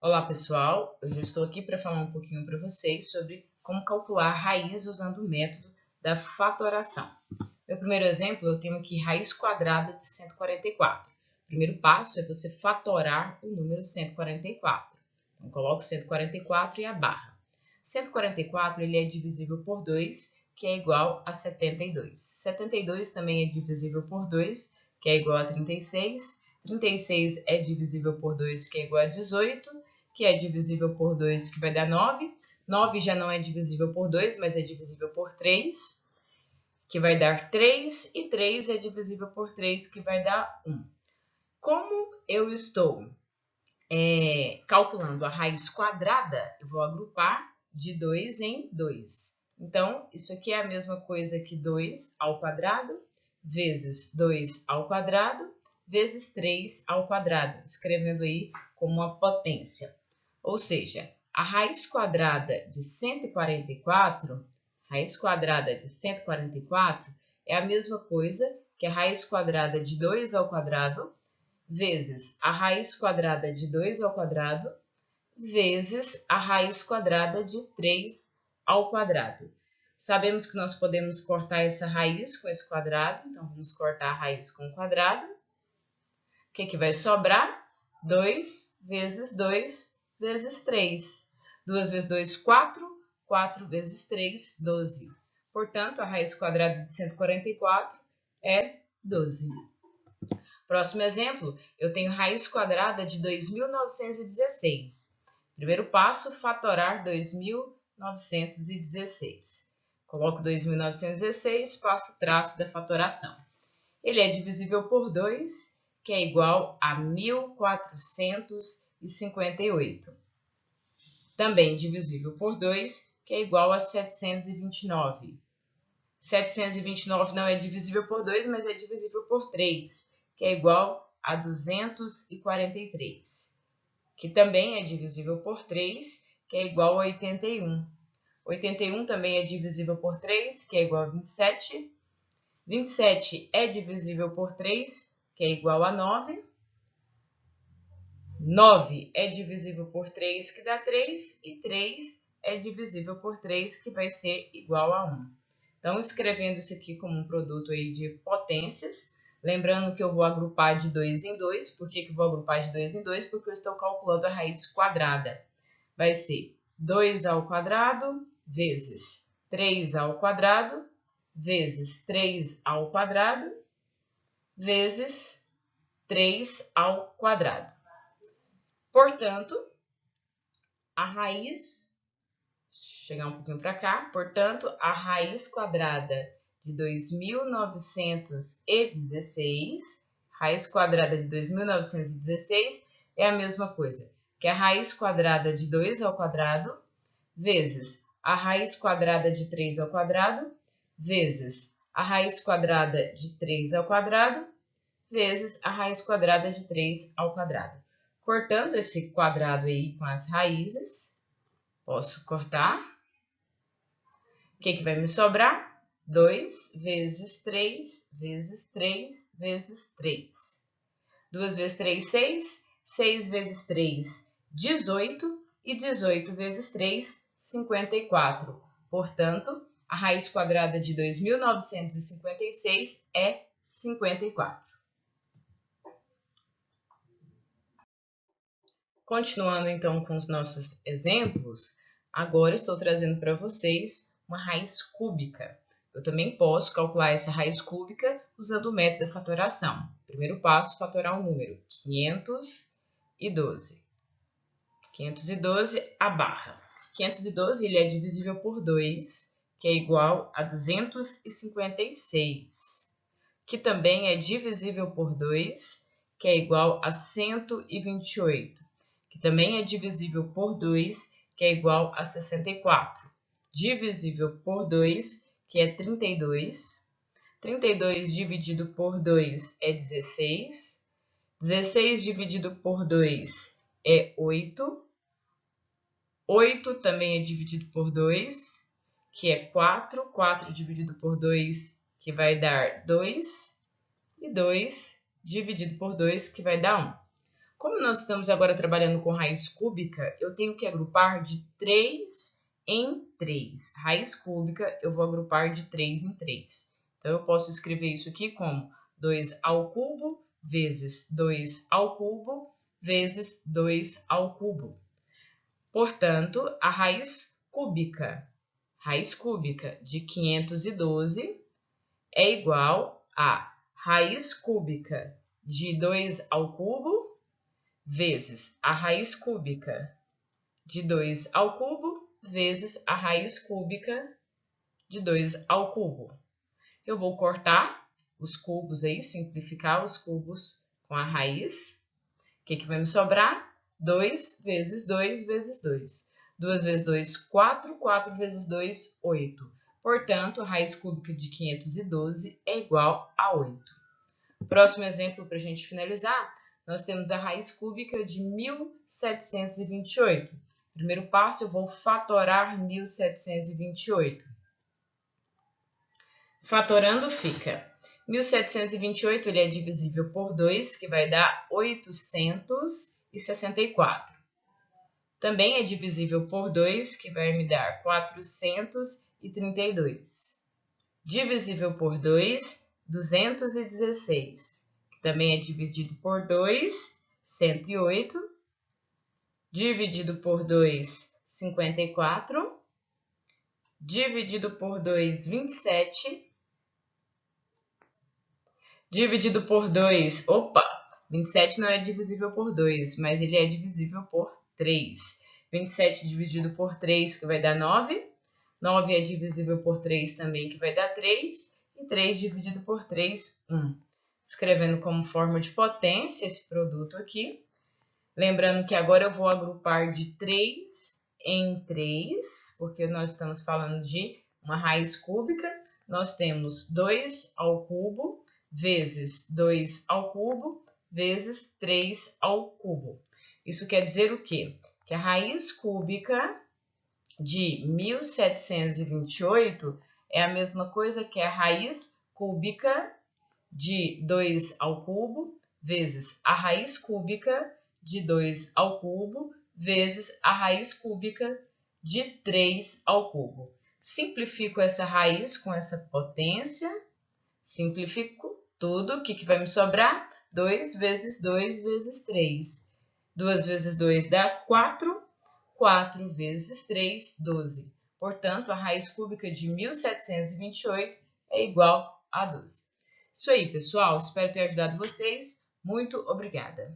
Olá pessoal, hoje eu estou aqui para falar um pouquinho para vocês sobre como calcular a raiz usando o método da fatoração. Meu primeiro exemplo, eu tenho aqui raiz quadrada de 144. O primeiro passo é você fatorar o número 144. Então, coloco 144 e a barra. 144 ele é divisível por 2, que é igual a 72. 72 também é divisível por 2, que é igual a 36. 36 é divisível por 2, que é igual a 18. Que é divisível por 2, que vai dar 9. 9 já não é divisível por 2, mas é divisível por 3, que vai dar 3. E 3 é divisível por 3, que vai dar 1. Como eu estou calculando a raiz quadrada, eu vou agrupar de 2 em 2. Então, isso aqui é a mesma coisa que 2 ao quadrado, vezes 2 ao quadrado, vezes 3 ao quadrado, escrevendo aí como uma potência. Ou seja, a raiz quadrada de 144, é a mesma coisa que a raiz quadrada de 2 ao quadrado, vezes a raiz quadrada de 2 ao quadrado, vezes a raiz quadrada de 3 ao quadrado. Sabemos que nós podemos cortar essa raiz com esse quadrado, então vamos cortar a raiz com o quadrado. O que vai sobrar? 2 vezes 2 vezes 3. 2 vezes 2, 4. 4 vezes 3, 12. Portanto, a raiz quadrada de 144 é 12. Próximo exemplo, eu tenho raiz quadrada de 2.916. Primeiro passo, fatorar 2.916. Coloco 2.916, faço o traço da fatoração. Ele é divisível por 2, que é igual a 1.458. Também divisível por 2, que é igual a 729. 729 não é divisível por 2, mas é divisível por 3, que é igual a 243. Que também é divisível por 3, que é igual a 81. 81 também é divisível por 3, que é igual a 27. 27 é divisível por 3, que é igual a 9. 9 é divisível por 3, que dá 3. E 3 é divisível por 3, que vai ser igual a 1. Então, escrevendo isso aqui como um produto aí de potências, lembrando que eu vou agrupar de 2 em 2. Por que eu vou agrupar de 2 em 2? Porque eu estou calculando a raiz quadrada. Vai ser 2 ao quadrado vezes 3 ao quadrado vezes 3 ao quadrado vezes 3 ao quadrado. Portanto, a raiz, chegar um pouquinho para cá, portanto, a raiz quadrada de 2.916, raiz quadrada de 2.916 é a mesma coisa que a raiz quadrada de 2 ao quadrado vezes a raiz quadrada de 3 ao quadrado vezes a raiz quadrada de 3 ao quadrado vezes a raiz quadrada de 3 ao quadrado. Cortando esse quadrado aí com as raízes, posso cortar. O que vai me sobrar? 2 vezes 3 vezes 3 vezes 3. 2 vezes 3, 6. 6 vezes 3, 18. E 18 vezes 3, 54. Portanto, a raiz quadrada de 2.956 é 54. Continuando então com os nossos exemplos, agora estou trazendo para vocês uma raiz cúbica. Eu também posso calcular essa raiz cúbica usando o método da fatoração. Primeiro passo, fatorar o número 512. 512, a barra. 512 ele é divisível por 2, que é igual a 256. Que também é divisível por 2, que é igual a 128. Que também é divisível por 2, que é igual a 64. Divisível por 2, que é 32. 32 dividido por 2 é 16. 16 dividido por 2 é 8. 8 também é dividido por 2, que é 4. 4 dividido por 2, que vai dar 2. E 2 dividido por 2, que vai dar 1. Como nós estamos agora trabalhando com raiz cúbica, eu tenho que agrupar de 3 em 3. Raiz cúbica, eu vou agrupar de 3 em 3. Então, eu posso escrever isso aqui como 2 ao cubo vezes 2 ao cubo vezes 2 ao cubo. Portanto, a raiz cúbica de 512 é igual a raiz cúbica de 2 ao cubo vezes a raiz cúbica de 2 ao cubo vezes a raiz cúbica de 2 ao cubo. Eu vou cortar os cubos aí, simplificar os cubos com a raiz. O que vai me sobrar? 2 vezes 2 vezes 2. 2 vezes 2, 4. 4 vezes 2, 8. Portanto, a raiz cúbica de 512 é igual a 8. Próximo exemplo para a gente finalizar, nós temos a raiz cúbica de 1728. Primeiro passo, eu vou fatorar 1728. Fatorando fica 1728, ele é divisível por 2, que vai dar 864. Também é divisível por 2, que vai me dar 432. Divisível por 2, 216. Que também é dividido por 2, 108. Dividido por 2, 54. Dividido por 2, 27. Dividido por 2, 27 não é divisível por 2, mas ele é divisível por 3. 27 dividido por 3, que vai dar 9. 9 é divisível por 3 também, que vai dar 3. E 3 dividido por 3, 1. Escrevendo como forma de potência esse produto aqui. Lembrando que agora eu vou agrupar de 3 em 3, porque nós estamos falando de uma raiz cúbica. Nós temos 2 ao cubo vezes 2 ao cubo vezes 3 ao cubo. Isso quer dizer o quê? Que a raiz cúbica de 1728 é a mesma coisa que a raiz cúbica de 2 ao cubo vezes a raiz cúbica de 2 ao cubo vezes a raiz cúbica de 3 ao cubo. Simplifico essa raiz com essa potência, simplifico tudo. O que vai me sobrar? 2 vezes 2 vezes 3. 2 vezes 2 dá 4. 4 vezes 3, 12. Portanto, a raiz cúbica de 1728 é igual a 12. Isso aí, pessoal. Espero ter ajudado vocês. Muito obrigada.